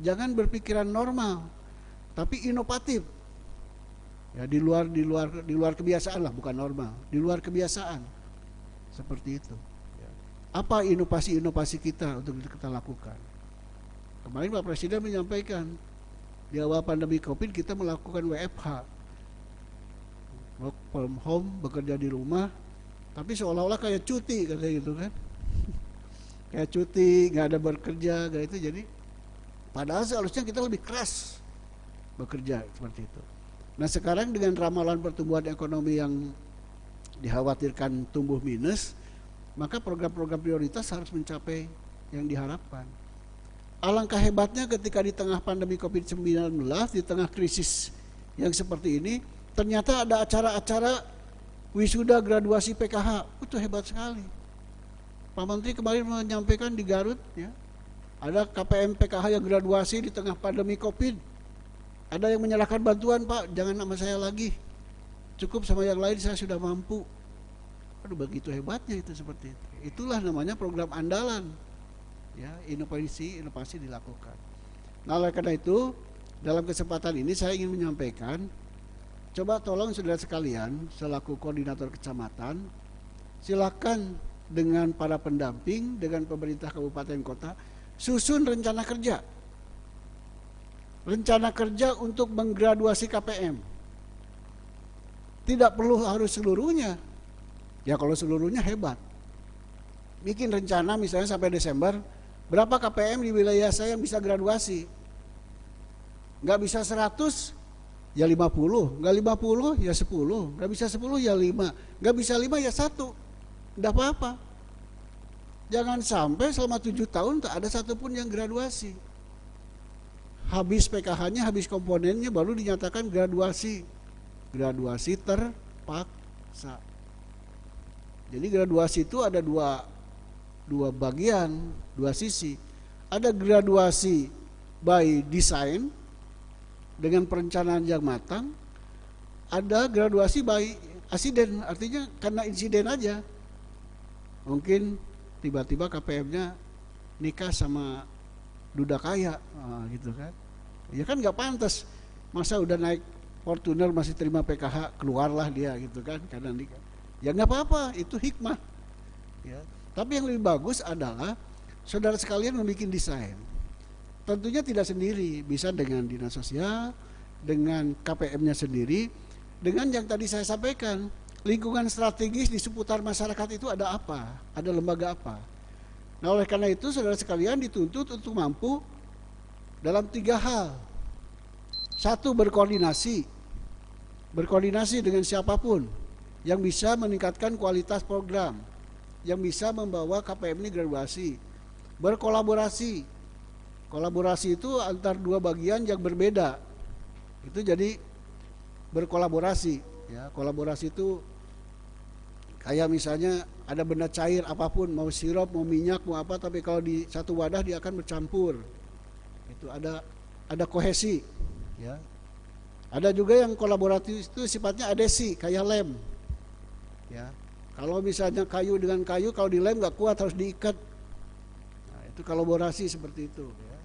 Jangan berpikiran normal, tapi inovatif. Ya, di luar kebiasaan lah, bukan normal, di luar kebiasaan. Seperti itu. Ya. Apa inovasi-inovasi kita untuk kita lakukan? Kemarin Pak Presiden menyampaikan di awal pandemi Covid kita melakukan WFH, work from home, bekerja di rumah, tapi seolah-olah kayak cuti katanya gitu kan. Kayak cuti, nggak ada bekerja, kayak itu. Jadi padahal seharusnya kita lebih keras bekerja seperti itu. Nah sekarang dengan ramalan pertumbuhan ekonomi yang dikhawatirkan tumbuh minus, maka program-program prioritas harus mencapai yang diharapkan. Alangkah hebatnya ketika di tengah pandemi COVID-19, di tengah krisis yang seperti ini, ternyata ada acara-acara wisuda graduasi PKH. Itu hebat sekali. Pak Menteri kemarin menyampaikan di Garut, ya, ada KPM PKH yang graduasi di tengah pandemi COVID. Ada yang menyerahkan bantuan, Pak, jangan sama saya lagi, cukup sama yang lain, saya sudah mampu. Aduh, begitu hebatnya itu seperti itu. Itulah namanya program andalan. Ya, inovasi dilakukan. Nah, oleh karena itu, dalam kesempatan ini saya ingin menyampaikan, coba tolong saudara sekalian, selaku koordinator kecamatan, silakan dengan para pendamping, dengan pemerintah kabupaten kota, susun rencana kerja. Rencana kerja untuk menggraduasi KPM. Tidak perlu harus seluruhnya. Ya kalau seluruhnya hebat. Bikin rencana misalnya sampai Desember, berapa KPM di wilayah saya yang bisa graduasi. Nggak bisa 100, ya 50. Nggak 50, ya 10. Nggak bisa 10, ya 5. Nggak bisa 5, ya 1. Nggak apa-apa. Jangan sampai selama 7 tahun tak ada satupun yang graduasi. Habis PKH-nya, habis komponennya, baru dinyatakan graduasi. Graduasi terpaksa. Jadi graduasi itu ada dua bagian, dua sisi. Ada graduasi by design dengan perencanaan yang matang. Ada graduasi by accident, artinya karena insiden aja. Mungkin tiba-tiba KPM-nya nikah sama duda kaya, gitu kan. Ya kan nggak pantas, masa udah naik Fortuner masih terima PKH, keluarlah dia gitu kan, karena nikah. Ya nggak apa-apa, itu hikmah. Ya. Tapi yang lebih bagus adalah saudara sekalian membuat desain. Tentunya tidak sendiri, bisa dengan dinas sosial, dengan KPM-nya sendiri, dengan yang tadi saya sampaikan, lingkungan strategis di seputar masyarakat itu ada apa, ada lembaga apa. Nah oleh karena itu saudara sekalian dituntut untuk mampu dalam 3 hal. 1, berkoordinasi dengan siapapun yang bisa meningkatkan kualitas program, yang bisa membawa KPM ini graduasi. Berkolaborasi. Kolaborasi itu antar 2 bagian yang berbeda. Itu jadi berkolaborasi. Ya, kolaborasi itu kayak misalnya ada benda cair apapun, mau sirup, mau minyak, mau apa, tapi kalau di satu wadah dia akan bercampur. Itu ada kohesi, ya. Ada juga yang kolaboratif itu sifatnya adesi, kayak lem. Ya. Kalau misalnya kayu dengan kayu, kalau dilem nggak kuat harus diikat. Nah, itu kolaborasi seperti itu, ya.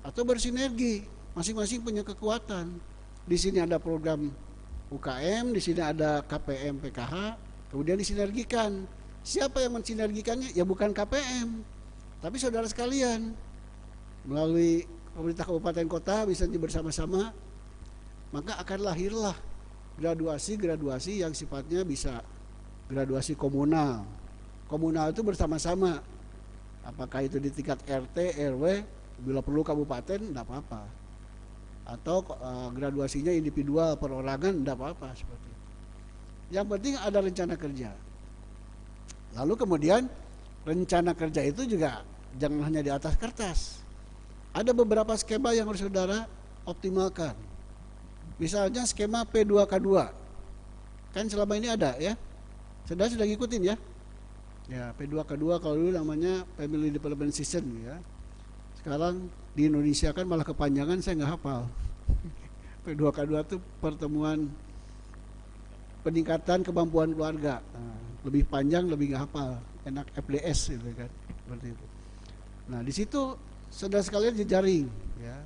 Atau bersinergi, masing-masing punya kekuatan. Di sini ada program UKM, di sini ada KPM PKH, kemudian disinergikan. Siapa yang mensinergikannya? Ya bukan KPM, tapi saudara sekalian. Melalui pemerintah kabupaten kota bisa bersama-sama, maka akan lahirlah graduasi yang sifatnya bisa graduasi komunal. Komunal itu bersama-sama. Apakah itu di tingkat RT, RW, bila perlu kabupaten, tidak apa-apa. Atau graduasinya individual, perorangan, tidak apa-apa seperti itu. Yang penting ada rencana kerja. Lalu kemudian rencana kerja itu juga jangan hanya di atas kertas. Ada beberapa skema yang harus saudara optimalkan. Misalnya skema P2K2. Kan selama ini ada ya. Saudara sudah ngikutin ya. Ya, P2K2 kalau dulu namanya Family Development System ya. Sekarang di Indonesia kan malah kepanjangan, saya nggak hafal. P2K2 itu pertemuan peningkatan kemampuan keluarga. Nah, lebih panjang, lebih nggak hafal. Enak FDS gitu kan. Seperti itu. Nah, di situ saudara sekalian jejaring, ya.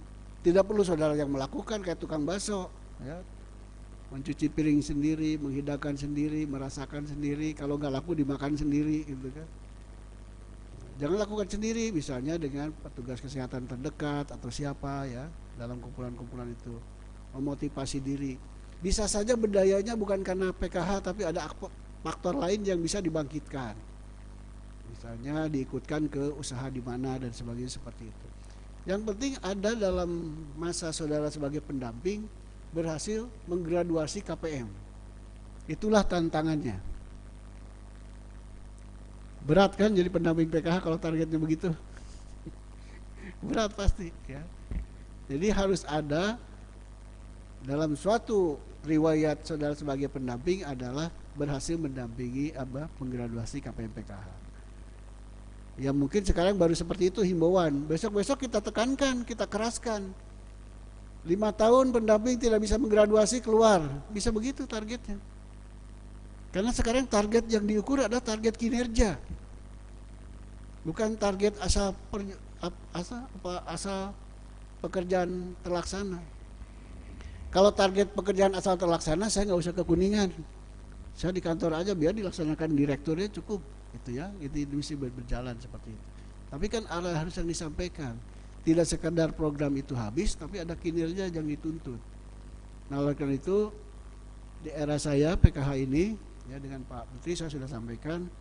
Tidak perlu saudara yang melakukan kayak tukang bakso, ya. Mencuci piring sendiri, menghidangkan sendiri, merasakan sendiri, kalau nggak laku dimakan sendiri, gitu kan. Jangan lakukan sendiri, misalnya dengan petugas kesehatan terdekat atau siapa, ya, dalam kumpulan-kumpulan itu. Memotivasi diri. Bisa saja berdayanya bukan karena PKH, tapi ada faktor lain yang bisa dibangkitkan. Misalnya diikutkan ke usaha di mana dan sebagainya seperti itu. Yang penting ada dalam masa saudara sebagai pendamping berhasil menggraduasi KPM. Itulah tantangannya. Berat kan jadi pendamping PKH kalau targetnya begitu? Berat pasti, ya. Jadi harus ada dalam suatu riwayat saudara sebagai pendamping adalah berhasil mendampingi menggraduasi KPM PKH. Ya mungkin sekarang baru seperti itu himbauan. Besok-besok kita tekankan, kita keraskan. 5 tahun pendamping tidak bisa menggraduasi keluar. Bisa begitu targetnya. Karena sekarang target yang diukur adalah target kinerja. Bukan target asal pekerjaan terlaksana. Kalau target pekerjaan asal terlaksana, saya nggak usah ke Kuningan. Saya di kantor aja biar dilaksanakan direkturnya cukup, gitu ya. Itu mesti berjalan seperti itu. Tapi kan harus yang disampaikan. Tidak sekadar program itu habis, tapi ada kinerja yang dituntut. Nah, oleh karena itu di era saya PKH ini, ya dengan Pak Menteri saya sudah sampaikan,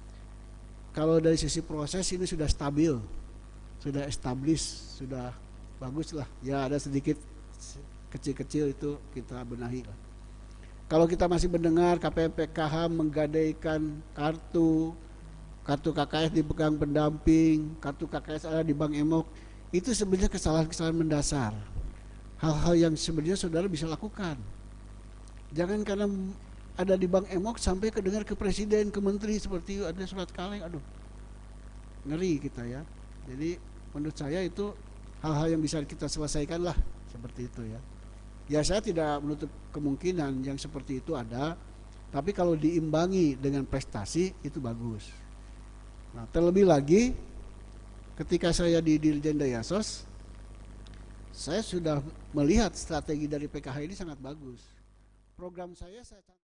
kalau dari sisi proses ini sudah stabil, sudah established, sudah bagus lah. Ya ada sedikit kecil-kecil itu kita benahi lah. Kalau kita masih mendengar KPM PKH menggadaikan kartu KKS dipegang pendamping, kartu KKS ada di Bank Emok, itu sebenarnya kesalahan-kesalahan mendasar. Hal-hal yang sebenarnya saudara bisa lakukan. Jangan karena ada di Bank Emok sampai kedengar ke presiden, ke menteri seperti itu, ada surat kaleng, aduh, ngeri kita ya. Jadi menurut saya itu hal-hal yang bisa kita selesaikan lah seperti itu ya. Ya saya tidak menutup kemungkinan yang seperti itu ada, tapi kalau diimbangi dengan prestasi itu bagus. Nah terlebih lagi ketika saya di Dirjen Dayasos, saya sudah melihat strategi dari PKH ini sangat bagus. Program saya